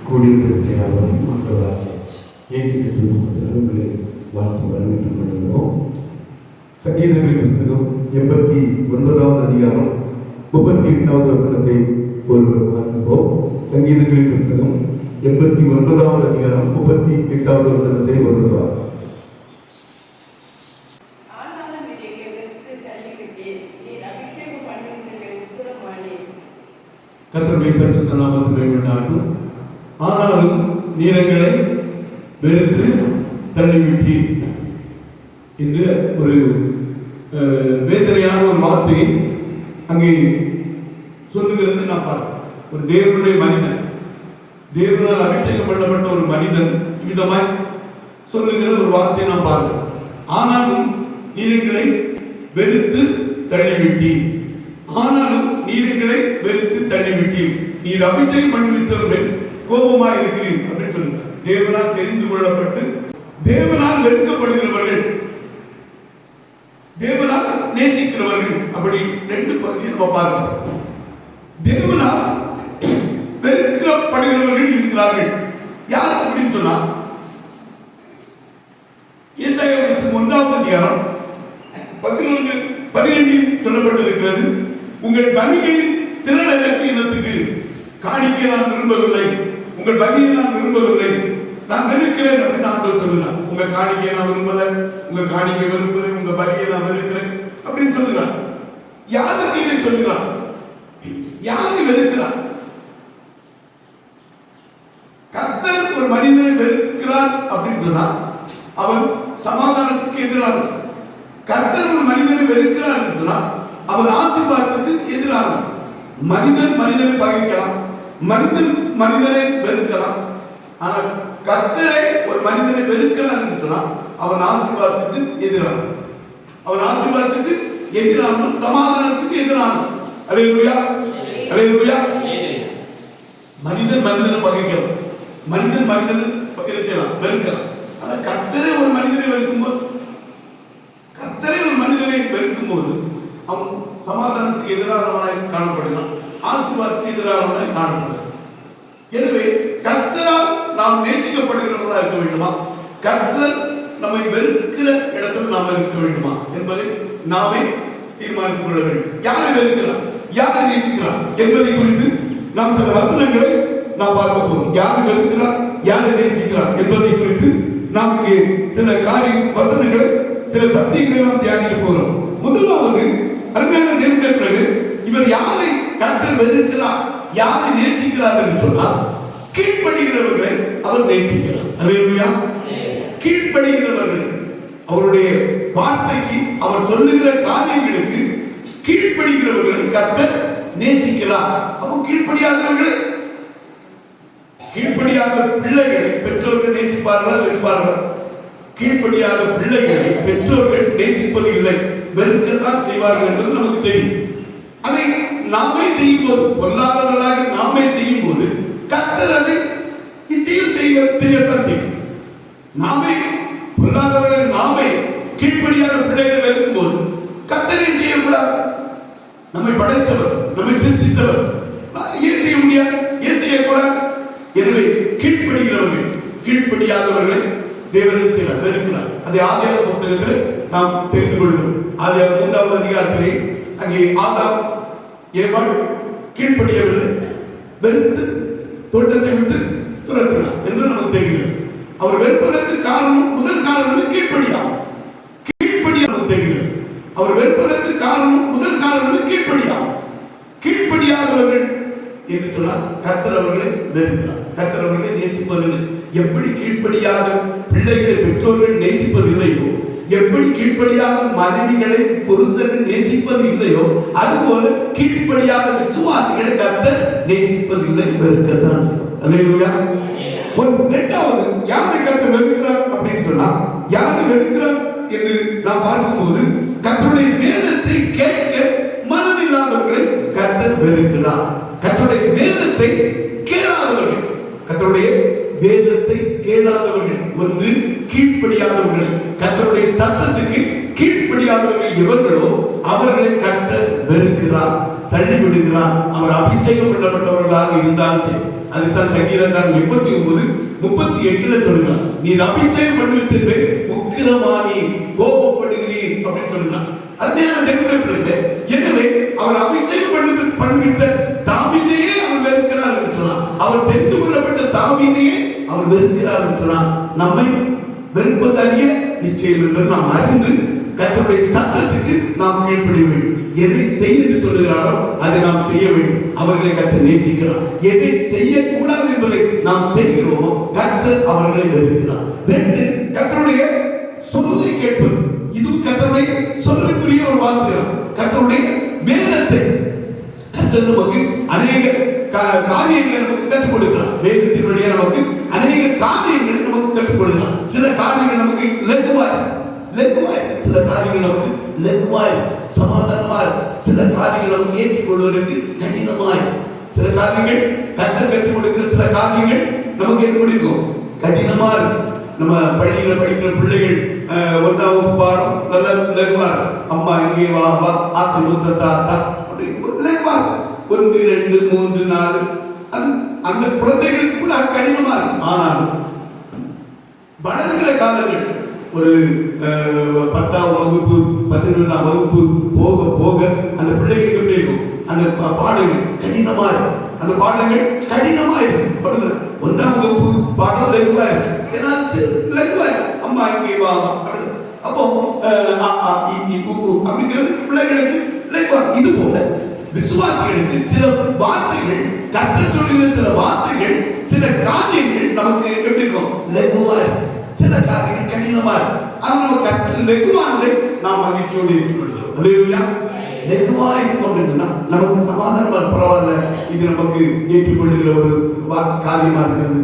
கூடியிருக்கிற யாவரையும் ஆண்டவராகிய இயேசு கிறிஸ்துவின் நாமத்தினாலே வாழ்த்து வரவேற்றுக் கொள்கிறோம். சங்கீதங்களின் புத்தகம் 89வது அதிகாரம் 38வது வசனத்தை ஒருவர் வாசிப்போம். சங்கீதங்களின் புத்தகம் 89வது அதிகாரம் 38வது வசனத்தை ஒருவர் வாசிப்போம். கர்த்தருடைய பரிசுத்த நாமத்திலே உண்டாகும். ஆனாலும் நீர் எங்களை வெறுத்து தள்ளிவிட்டீர் என்று ஒரு வேதனையான ஒரு வார்த்தையை அங்கே சொல்லுகிறது நான் பார்த்தேன். ஒரு தேவனுடைய மனிதன், தேவனால் அபிஷேகம் பண்ணப்பட்ட ஒரு மனிதன் விதமாய் சொல்லுகிற ஒரு வார்த்தையை நான் பார்த்தேன். ஆனாலும் நீர் எங்களை வெறுத்து தள்ளிவிட்டீர், ஆனாலும் நீர் எங்களை வெறுத்து தள்ளிவிட்டீர், நீர் அபிஷேகம் பண்ணிவிட்டவர்கள் கோபமாக இருக்கிறீர் அப்படின்னு சொல்லுங்க. தேவனால் தெரிந்து கொள்ளப்பட்டு தேவனால் வெறுக்கப்படுகிறவர்கள், தேவனால் நேசிக்கிறவர்கள், அப்படி ரெண்டு பகுதியை நம்ம பார்க்கிறோம். தேவனால் வெறுக்கப்படுகிறவர்கள் இருக்கிறார்கள். யார் அப்படின்னு சொன்னா, ஏசாயா 1வது அதிகாரம் 11-12 சொல்லப்பட்டிருக்கிறது. உங்கள் பலிகளின் திரள் இனத்துக்கு காணிக்க நான் விரும்பவில்லை, உங்கள் பலியை நான் விரும்பவில்லை, நான் வெறுக்கிறேன் அப்படின்னு ஆண்டவர் சொல்லுகிறார். உங்க காணிக்கையை நான் விரும்பல, உங்க காணிக்கை விரும்புகிறேன், உங்க பலியை நான் வெறுக்கிறேன் அப்படின்னு சொல்லுகிறார். யாருக்கு இதை சொல்லுகிறார்? யாரை வெறுக்கிறார்? கர்த்தர் ஒரு மனிதனை வெறுக்கிறார் அப்படின்னு சொன்னா அவன் சமாதானத்துக்கு எதிராக. கர்த்தர் ஒரு மனிதனை வெறுக்கிறார் என்று சொன்னா அவன் ஆசீர்வாதத்துக்கு எதிராக. மனிதன் மனிதனை பகைக்கலாம், மனிதன் மனிதனை வெறுக்கலாம். ஆனால் கர்த்தரை ஒரு மனிதனை வெறுக்கிறார் என்று சொன்னா அவன் ஆசீர்வாதத்துக்கு எதிரான, அவன் ஆசீர்வாதத்துக்கு எதிரான, சமாதானத்துக்கு எதிரான. அல்லேலூயா, அல்லேலூயா. மனிதன் மனிதனை பகைக்கலாம், மனிதன் மனிதனை செய்யலாம், வெறுக்கலாம். ஆனால் கர்த்தரை ஒரு மனிதனை வெறுக்கும்போது, கர்த்தரை ஒரு மனிதனை வெறுக்கும் போது அவன் சமாதானத்துக்கு எதிரானவனாய் காணப்படுகிறான், ஆசீர்வாதத்துக்கு எதிரானவனாய் காணப்படுகிறான். எனவே கர்த்தரால் நாம் நேசிக்கப்படுகிறவர்களாக இருக்க வேண்டுமா, கர்த்தர் நம்மை வெறுக்கிற இடத்தில் நாம் இருக்க வேண்டுமா என்பதை நாமே தீர்மானித்துக் கொள்ள வேண்டும். யாரை வெறுக்கிறார், யாரை நேசிக்கிறார் என்பதை குறித்து நாம் சில வசனங்களை நாம் பார்க்க போகிறோம். யாரை வெறுக்கிறார், யாரை நேசிக்கிறார் என்பதை குறித்து நாம் இங்கே சில வசனங்களை, சில சத்தியங்களை நாம் தியானிக்க போகிறோம். முதலாவது, அருமையான தேவனுடைய பிறகு இவர் யாரை கர்த்தர் வெறுக்கிறார், யாரை நேசிக்கிறார் என்று சொன்னால் கீழ்ப்படுகிறவர்களை அவர் நேசிக்கிறார். அல்லேலூயா. கீழ்ப்படுகிறவர்கள், அவருடைய வார்த்தைக்கு, அவர் சொல்லுகிற காரியங்களுக்கு கீழ்ப்படுகிறவர்களை கர்த்தர் நேசிக்கிறார். அப்போ கீழ்ப்படியாதவர்களை, கீழ்ப்படியாத பிள்ளைகளை பெற்றோர்கள் நேசிப்பார்களா, வெறுப்பார்களா? கீழ்ப்படியாத பிள்ளைகளை பெற்றோர்கள் நேசிப்பது இல்லை, வெறுக்கத்தான் செய்வார்கள் என்பது நமக்கு தெரியும். அதை நாமே செய்யும் போது, பொல்லாதவர்களாக நாமே செய்யும் போது கர்த்தர் அதை நிச்சயம் செய்யத்தான் செய்யும். நாமே பொல்லாதவர்களை, நாமே கீழ்ப்படியாத பிள்ளைகளை வெறுக்கும் போது கர்த்தரை செய்யக்கூடாது. நம்மை படைத்தவர், நம்மை சிருஷ்டித்தவர், ஏன் செய்ய முடியாது, ஏன் செய்யக்கூடாது? எனவே கீழ்ப்படுகிறவர்கள், கீழ்ப்படியாதவர்களை தேவன் செய்கிறார், வெறுக்கிறார். அதை ஆதியாகம புத்தகத்தில் நாம் தெரிந்து கொள்கிறோம். ஆதியாகமம் 3வது அதிகாரத்திலே அங்கே ஆதாம் ஏவாள் கீழ்ப்படியவில்லை, வெறுத்து தோட்டத்தை விட்டு துரத்தினார் என்று நமக்கு தெரிகிறது. அவர் வெறுப்பதற்கு காரணம், முதல் காரணம் கீழ்ப்படியா, கீழ்ப்படியா நமக்கு தெரிகிறது. அவர் வெறுப்பதற்கு காரணம், முதல் காரணம் கீழ்ப்படியா. கீழ்ப்படியாதவர்கள் என்று சொன்னால் கர்த்தர் அவர்களை வெறுக்கிறார், கர்த்தர் அவர்களை நேசிப்பதில்லை. எப்படி கீழ்ப்படியாத பிள்ளைகளை பெற்றோர்கள் நேசிப்பதில்லையோ, எப்படி கீழ்ப்படியாத மனைவிகளை புருஷர்கள் நேசிப்பது இல்லையோ, அதுபோல கீழ்ப்படியாத விசுவாசிகளை கர்த்தர் நேசிப்பதில்லை, வெறுக்கத்தான். அல்லேலூயா. இரண்டாவது, யாரை கர்த்தர் வெறுக்கிறார் அப்படின்னு சொன்னா, யாரை வெறுக்கிறார் என்று நாம் பார்க்கும்போது கர்த்தருடைய வேதத்தை கேட்க மனதில்லாதவர்களை கர்த்தர் வெறுக்கிறார். கர்த்தருடைய வேதத்தை கேளாதவர்கள், கர்த்தருடைய வேதத்தை கேளாதவர்கள், ஒன்று கீழ்ப்படியாதவர்கள், கர்த்தருடைய சத்தத்துக்கு கீழ்ப்படியாதவர்கள் எவர்களோ அவர்களை கர்த்தர் வெறுக்கிறார், தள்ளிவிடுகிறார். அவர் அபிஷேகம் பண்ணப்பட்டவர்களாக இருந்தாலும் சரி, அதுதான் சங்கீதக்காரன் 89:38 சொல்கிறான், நீர் அபிஷேகம் பண்ணுவிட்டு உக்கிரமானி கோபப்படுகிறீர் அப்படின்னு சொல்கிறான். அருமையான தேவனுடைய பிள்ளைகளே, எனவே அவர் அபிஷேகம் பண்ணுவித்த தாவீதையே அவர் வெறுக்கிறார் என்று சொன்னார். அவர் தெரிந்து கொள்ளப்பட்ட தாவீதையே அவர் வெறுக்கிறார் என்று சொன்னார். நம்மை வெறுப்பது அறிய நிச்சயம் என்பது நாம் அறிந்து கர்த்தருடைய சத்தத்துக்கு நாம் கீழ்ப்படிய வேண்டும். எதை செய்ய என்று சொல்லுகிறாரோ அதை நாம் செய்ய வேண்டும். அவர்களை கர்த்தர் நேசிக்கிறார். எதை செய்யக்கூடாது என்பதை நாம் செய்கிறோமோ கர்த்தர் அவர்களை வெறுக்கிறார். 2, கர்த்தருடைய சொல்லை கேட்பது. இதுவும் கர்த்தருடைய சொல்லுக்குரிய ஒரு வார்த்தை. கர்த்தருடைய வேதத்தை கர்த்தர் நமக்கு அநேக காரியங்களை நமக்கு கற்றுக் கொடுக்கிறார். வேதத்தின் வழியாக நமக்கு அநேக காரியங்களை நமக்கு கற்றுக் கொடுக்கிறார். சில காரியங்கள் நமக்கு லகுவாய், சில காரியங்கள் நமக்கு லகுவாய் சமாதானமாய், சில காரியங்கள் நமக்கு ஏற்றுக்கொள்வதற்கு கடினமாய், சில காரியங்கள் கர்த்தர் கற்றுக் கொடுக்கிற சில காரியங்கள் நமக்கு எப்படி இருக்கும், கடினமா இருக்கும். நம்ம பள்ளியில படிக்கிற பிள்ளைகள் 1ஆம் பாடம் நல்ல லகுவா, அம்மா இங்கே வா வா ஆத்து முத்தா அப்படி லகுவா 1 2 3 4 அது அந்த குழந்தைகளுக்கு கூட கடினமா இருக்கும். ஆனால் வளர்கிற காலங்கள் ஒரு 10ஆம் வகுப்பு 11ஆம் வகுப்பு போக போக அந்த பிள்ளைகளுக்கு எப்படி இருக்கும், அந்த பாடங்கள் கடினமா இருக்கும். அந்த பாடங்கள் கடினமா இருக்கும். 1ஆம் வகுப்பு பாடம் லகுவா இருக்கும். அம்மா இங்கே வா. அப்போ அப்படிங்கிறது பிள்ளைகளுக்கு இது போல விசுவாசிகளுக்கு சில வார்த்தைகள், கர்த்தர் சொல்லுகிற சில வார்த்தைகள், சில காரியங்கள் நமக்கு எப்படி இருக்கும், லகுவா, சில காரியங்கள் கடினமா. ஆனால் நம்ம கர்த்தர் லகுவானதை நாம் மகிழ்ச்சியோடு ஏற்றுக்கொள்கிறோம். அல்லேலூயா. லகுவா இருக்கணும்னா நமக்கு சமாதானமா பரவாயில்ல, இது நமக்கு ஏற்றுக்கொள்ளுகிற ஒரு காரியமா இருக்கிறது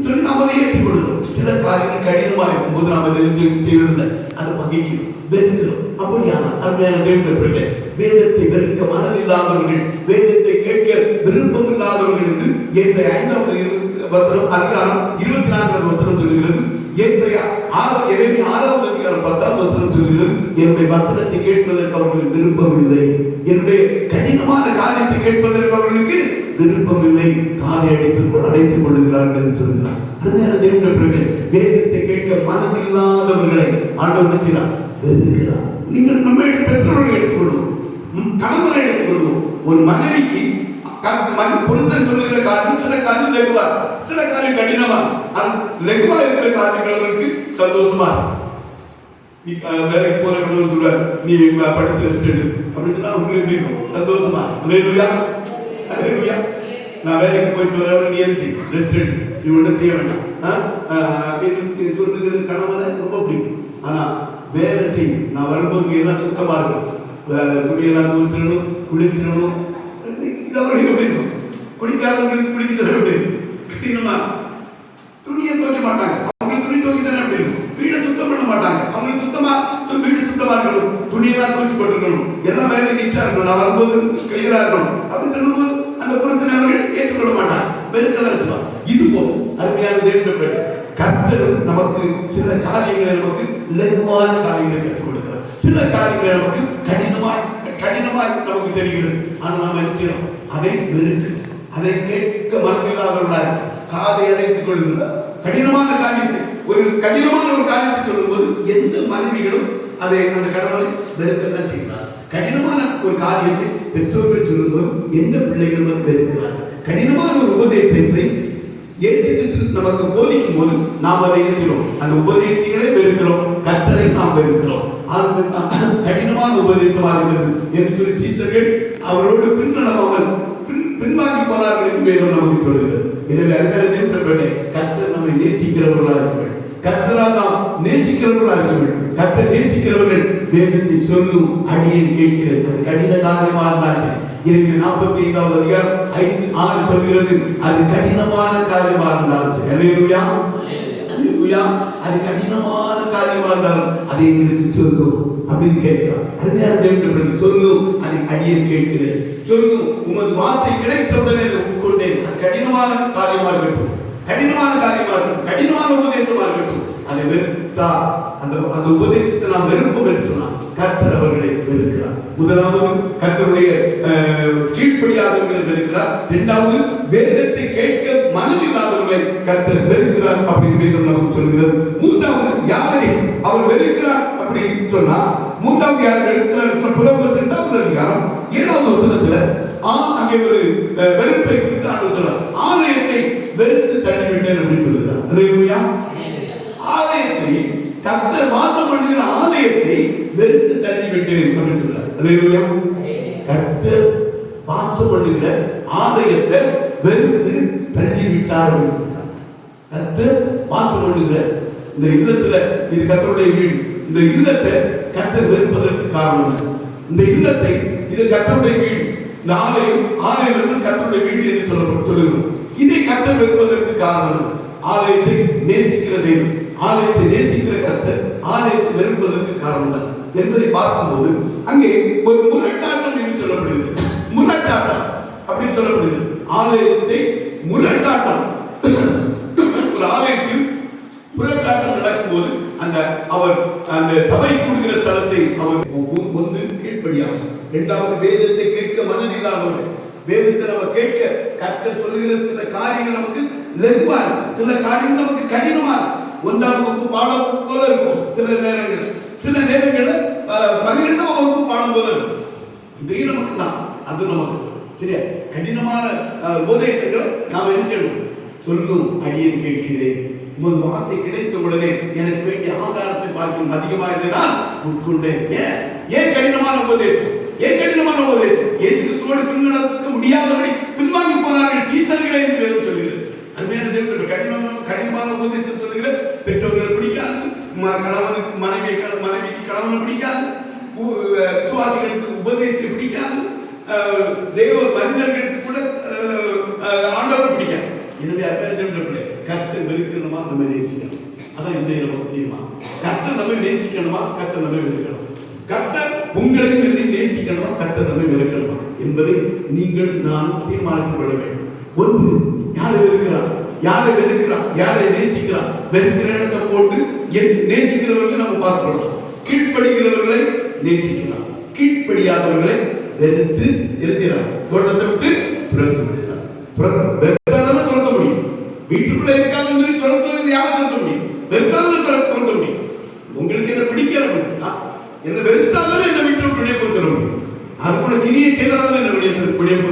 சொல்லி நாம் அதை ஏற்றுக்கொள்கிறோம். சில காரியங்கள் கடினமா இருக்கும்போது நாம் அதை செய்வதில்லை, அதை மகிழ்ச்சியும் வெறுக்கிறோம். அப்படியான அருமையான தேவனுடைய பிள்ளை, வேதத்தை வெறுக்க மனதில்லாதவர்கள், வேதத்தை கேட்க விருப்பம் இல்லாதவர்கள் என்று ஏசாயா 5வது அதிகாரம் 24வது வசனம் சொல்லுகிறது. ஏசாயா 6வது அதிகாரம் 10வது வசனம் சொல்லுகிறது, என்னுடைய வசனத்தை கேட்பதற்கு அவர்களுக்கு விருப்பம் இல்லை, என்னுடைய கடினமான காரியத்தை கேட்பதற்கு அவர்களுக்கு விருப்பம் இல்லை, காலை அடைத்துக் கொள்ளுகிறார்கள் என்று சொல்கிறார். அருமையான தேவனுடைய பிள்ளை, வேதத்தை கேட்க மனதில்லாதவர்களை ஆண்டவர் செய்கிறார், வெறுக்கிறார். நீங்கள் நம்ம பெற்றோர்களை எடுத்துக்கொள்வோம், கணவனை எடுத்துக்கொள்வோம். ஒரு மனைவிக்கு புருஷன் சொல்லுகிற காரியம் சில காரியம் லகுவா, சில காரியம் கடினமா. லகுவா இருக்கிற காரியங்களுக்கு சந்தோஷமா வேலைக்கு போற கணவன் சொல்றாரு, நீ படித்து ரெஸ்ட் எடு அப்படின்னு சொன்னா உங்களுக்கு எப்படி இருக்கும், சந்தோஷமா. அல்லேலூயா, அல்லேலூயா. நான் வேலைக்கு போயிட்டு வரவரை நீ எரிச்சு ரெஸ்ட் எடு, நீ ஒன்றும் செய்ய வேண்டாம் சொல்லுகிறது கணவனை ரொம்ப பிடிக்கும். ஆனா வேலை செய், நான் வரும்போது எல்லாம் சுத்தமா இருக்கும், துணியெல்லாம் குளிச்சிடணும், குளிச்சிடணும். இது அவர்களுக்கு எப்படி இருக்கும், குளிக்காதவங்களுக்கு குளிக்க தர எப்படி கட்டினமா, துணியை துவைக்க மாட்டாங்க, அவங்களுக்கு துணி துவைக்க தர எப்படி இருக்கும், வீடை சுத்தம் பண்ண மாட்டாங்க, அவங்களுக்கு சுத்தமா வீடு சுத்தமா இருக்கணும், துணியெல்லாம் துவைச்சு போட்டுக்கணும், எல்லாம் வேலை நீட்டா இருக்கணும், நான் வரும்போது கிளியரா இருக்கணும் அப்படின்னு சொல்லும்போது அந்த புருஷனை அவர்கள் ஏற்றுக்கொள்ள மாட்டாங்க, வெறுக்கதான் வச்சுவாங்க. இது போல் அருமையான தேவனுடைய கர்த்தர் நமக்கு சில காரியங்களை நமக்கு லகுவான காரியங்களை கற்றுக் கொடுக்கிறார், சில காரியங்களை நமக்கு கடினமாய் நமக்கு தெரிகிறது. ஆனால் நாம் இருக்கிறோம் அதை வெறுக்கிறோம், அதை கேட்க மனதில்லாதவர்களாக காதை அடைத்துக் கொள்கிறார். கடினமான காரியத்தை, ஒரு கடினமான ஒரு காரியத்தை சொல்லும் போது எந்த மனைவிகளும் அதை அந்த கணவனை வெறுக்கத்தான் செய்கிறார். கடினமான ஒரு காரியத்தை பெற்றோர்கள் சொல்லும்போது எந்த பிள்ளைகளும் வெறுக்கிறார். கடினமான ஒரு உபதேசத்தை நமக்கு போதிக்கும் போது நாம் அதை இருக்கிறோம், அந்த உபதேசங்களை வெறுக்கிறோம், கர்த்தரை நாம் வெறுக்கிறோம். கடினமான உபதேசமா இருக்கிறது என்று சொல்லி சீசர்கள் அவரோடு பின்னடவாமல் பின்வாங்கி போனார்கள் என்று வேதம் நமக்கு சொல்லுகிறது. இதில் அருமையான கர்த்தர் நம்மை நேசிக்கிறவர்களாக இருக்க வேண்டும், கர்த்தரால் நாம் நேசிக்கிறவர்களாக இருக்க வேண்டும். கர்த்தர் நேசிக்கிறவர்கள் வேதத்தை சொல்லும் அடியை கேட்கிறது. அது கடின காரியமாக இருந்தாச்சு. 45வது அதிகாரம் 5-6 சொல்கிறது, அது கடினமான காரியமா இருந்தாலும் அல்லேலூயா, அல்லேலூயா, அது கடினமான காரியமா இருந்தாலும் அதை எங்களுக்கு சொல்லும் அப்படின்னு கேட்கிறார். அருமையான தேவனுடைய சொல்லும், அதை அடியை கேட்கிறேன், சொல்லும் உமது வார்த்தை கிடைத்தவுடனே உட்கொண்டேன். அது கடினமான காரியமா இருக்கட்டும், கடினமான காரியமா இருக்கட்டும், கடினமான உபதேசமா இருக்கட்டும், அதை வெறுத்தா அந்த உபதேசத்தை நாம் வெறுப்போம் என்று சொன்னால் கர்த்தர் அவர்களை வெறுக்கிறார். முதலாவது கர்த்தருடைய கீழ்ப்படியாதவர்களை வெறுக்கிறார். இரண்டாவது வேதத்தை கேட்க மனதில்லாதவர்களை கர்த்தர் வெறுக்கிறார் அப்படின்னு நமக்கு சொல்கிறது. மூன்றாவது யாரை அவர் வெறுக்கிறார் அப்படின்னு சொன்னா, மூன்றாவது யார் வெறுக்கிறார் புலம்பல் 2வது அதிகாரம் 7வது வசனத்துல அங்கே ஒரு வெறுப்பை குறித்து ஆண்டுகிறார். ஆலயத்தை வெறுத்து தள்ளிவிட்டேன் அப்படின்னு சொல்லுகிறார். அல்லேலூயா. ஆலயத்தை, கர்த்தர் வாசம் பண்ணுகிற ஆலயத்தை வெறுத்து தள்ளிவிட்டேன் அப்படின்னு சொல்றார். அல்லேலூயா. கர்த்தர் வாசம் பண்ணுகிற ஆலயத்தை வெறுத்து தள்ளிவிட்டார் அப்படின்னு சொல்றார். கர்த்தர் வாசம் பண்ணுகிற இந்த இல்லத்துல, இது கர்த்தருடைய வீடு, இந்த இல்லத்தை கர்த்தர் வெறுப்பதற்கு காரணம், இந்த இல்லத்தை, இது கர்த்தருடைய வீடு, இந்த ஆலயம் என்று கர்த்தருடைய வீடு என்று சொல்லுகிறோம். இதை கர்த்தர் வெறுப்பதற்கு காரணம் ஆலயத்தை நேசிக்கிற தேவன், ஆலயத்தை நேசிக்கிற கர்த்தர் ஆலயத்தை வெறுப்பதற்கு காரணம் என்பதை பார்க்கும்போது அங்கே ஒரு முரட்டாட்டம் என்று சொல்லப்படுகிறது. முரட்டாட்டம் அப்படின்னு சொல்லப்படுகிறது. ஆலயத்தை முரட்டாட்டம், ஒரு ஆலயத்தில் முரட்டாட்டம் நடக்கும்போது அவர் அந்த சபை கூடுகிற ஸ்தலத்தை அவர் ஒன்று கீழ்ப்படியாமல், இரண்டாவது வேதத்தை கேட்க மனதில்லாதவர்கள். வேதத்தை நம்ம கேட்க கர்த்தர் சொல்லுகிற சில காரியங்கள் நமக்கு லெகுவா, சில காரியங்கள் நமக்கு கடினமா, 1ஆம் வகுப்பு பாடம் போல இருக்கும் சில நேரங்கள், சில நேரங்களில் 12ஆம் வகுப்பு பாடம் போல இருக்கும். இதே நமக்கு தான், அது நமக்கு சரியா கடினமான உபதேசங்களை நாம் என்ன செய்யணும்? சொல்லும் அடியேன் கேட்கிறேன், உங்கள் வார்த்தை கிடைத்த உடனே எனக்கு வேண்டிய ஆகாரத்தை பார்க்கும் அதிகமாக நான் உட்கொண்டேன். ஏன் கடினமான உபதேசம்? ஏன் கடினமான உபதேசம்? இயேசு கிறிஸ்துவோடு பின்னடக்க முடியாதபடி பின்வாங்கி போனார்கள் சீசர்களை என்று வேதம் சொல்கிறது. அருமையான தேவனுடைய கடினமான உபதேசம் சொல்லுகிற பெற்றோர்கள் பிடிக்காது, கணவனுக்கு மனைவிக்கு கணவனை பிடிக்காது, விசுவாசிகளுக்கு உபதேசம் பிடிக்காது, தேவ மனிதர்களுக்கு கூட ஆண்டவர் பிடிக்காது. எனவே அருமையான தேவனுடைய கர்த்தர் வெறுக்கணுமா நம்ம நேசிக்கணும். அதான் இந்த நமக்கு தீர்மானம். கர்த்தர் நம்ம நேசிக்கணுமா, கர்த்தர் நம்ம வெறுக்கணும். கர்த்தர் உங்களையும் என்னை நேசிக்கணுமா, கர்த்தர் நம்மை வெறுக்கணுமா என்பதை நீங்கள் நான் தீர்மானித்துக் கொள்ள வேண்டும். ஒன்று, யாரை வெறுக்கிறார், யாரை வெறுக்கிறார், யாரை நேசிக்கிறார். வெறுக்கிற இடத்தை போட்டு நேசிக்கிறவர்களை நம்ம பார்க்கிறோம். கீழ்ப்படுகிறவர்களை நேசிக்கிறார், கீழ்ப்படியாதவர்களை வெறுத்து இருக்கிறார், தோட்டத்தை விட்டு துரத்து விடுகிறார். துரத்த முடியும். வீட்டுக்குள்ள இருக்காதுன்னு துரத்துவது யாரும் துரத்த முடியும்? வெறுத்தாலும் துரத்த முடியும். உங்களுக்கு என்ன பிடிக்கல அப்படின்னா, என்ன வெறுத்தாலும் என்ன வீட்டு வெளியே போய் சொல்ல முடியும். அதுக்குள்ள கிரியை செய்தாலும் என்ன வெளியே போய்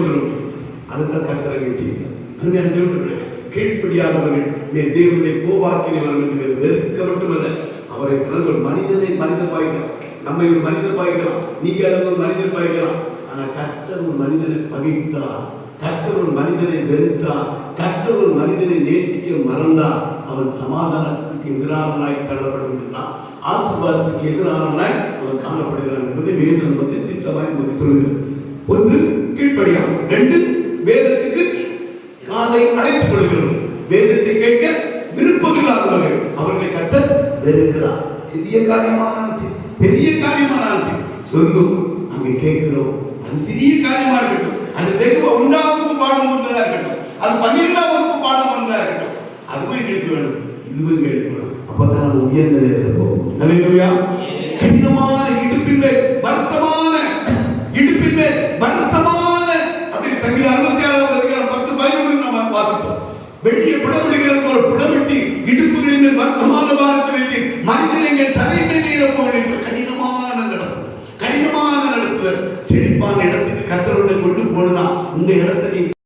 சொல்ல முடியும். அதுதான் கர்த்தரை செய்கிறார். அருமையான தேவனுடைய கீழ்ப்படியாதவர்கள் தேவனுடைய கோபாக்கினவர்கள் என்று வெறுக்க மட்டுமல்ல, அவரை மனிதன் பாய்க்கலாம், நம்மை ஒரு மனிதன் பாய்க்கலாம், நீங்க ஒரு மனிதன் பாய்க்கலாம். ஆனா கர்த்தர் ஒரு மனிதனை பகைத்தார், கர்த்தர் ஒரு மனிதனை வெறுத்தார், கர்த்தர் ஒரு மனிதனை நேசிக்க மறந்தார். அவன் சமாதானத்துக்கு எதிரானவனாய் தள்ளப்படுகிறான், ஆசீர்வாதத்துக்கு எதிரானவனாய் அவன் காணப்படுகிறான் என்பதை வேதம் திட்டமாய் நமக்கு சொல்கிறது. ஒன்று கீழ்ப்படியாம், 2 வேதத்துக்கு காதை அடைத்துக் கொள்கிறோம். வேதத்தை கேட்க விருப்பமில்லாதவர்கள் அவர்களை கர்த்தர் வெறுக்கிறார். சிறிய காரியமானாலும் பெரிய காரியமானாலும் சொல்லும் அங்கே கேட்கிறோம். அது சிறிய காரியமா இருக்கட்டும், அது வெகு 1ஆம் வகுப்பு பாடம் ஒன்றா இருக்கட்டும், அது 12ஆம் வகுப்பு பாடம் ஒன்றா இருக்கட்டும், அதுவும் எங்களுக்கு வேணும், இதுவும் எங்களுக்கு வேணும். அப்பதான் நம்ம உயர்ந்த நிலையில் போக முடியும். அல்லேலூயா. கடினமான இடுப்பின் மேல் வருத்தமான அப்படின்னு சங்கீதம் 66 அதிகாரம் 10-11 நம்ம வாசித்தோம். வெளியே புடமிடுகிறது ஒரு புடமிட்டு இடுப்புகளின் மேல் வருத்தமான பாரத்தை வைத்து மனிதன் எங்கள் தலைமையில் இருப்பவர்கள் கடினமான நடத்துதல், செழிப்பான இடத்துக்கு கர்த்தரோட கொண்டு போனா இந்த இடத்தை